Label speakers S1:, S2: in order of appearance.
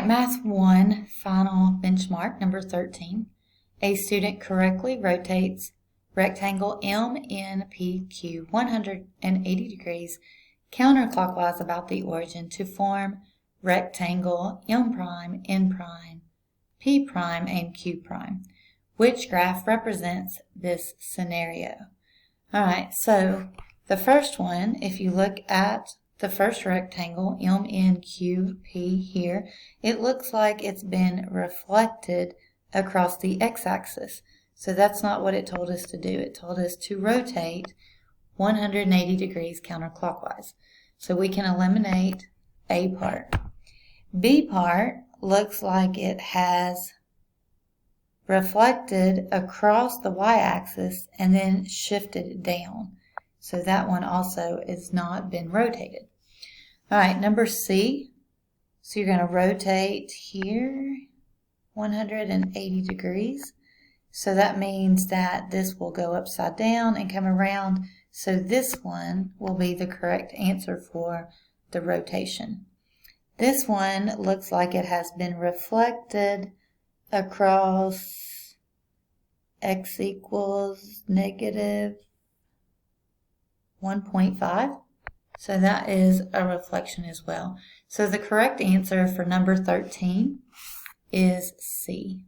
S1: right, Math 1, final benchmark, number 13. A student correctly rotates rectangle MNPQ 180 degrees counterclockwise about the origin to form rectangle M prime, N prime, P prime, and Q prime. Which graph represents this scenario? All right, so the first one, if you look at the first rectangle, MNQP here, it looks like it's been reflected across the x-axis. So that's not what it told us to do. It told us to rotate 180 degrees counterclockwise. So we can eliminate A part. B part looks like it has reflected across the y-axis and then shifted down. So that one also has not been rotated. All right, number C. So you're going to rotate here 180 degrees. So that means that this will go upside down and come around. So this one will be the correct answer for the rotation. This one looks like it has been reflected across x equals negative 1.5. So that is a reflection as well. So the correct answer for number 13 is C.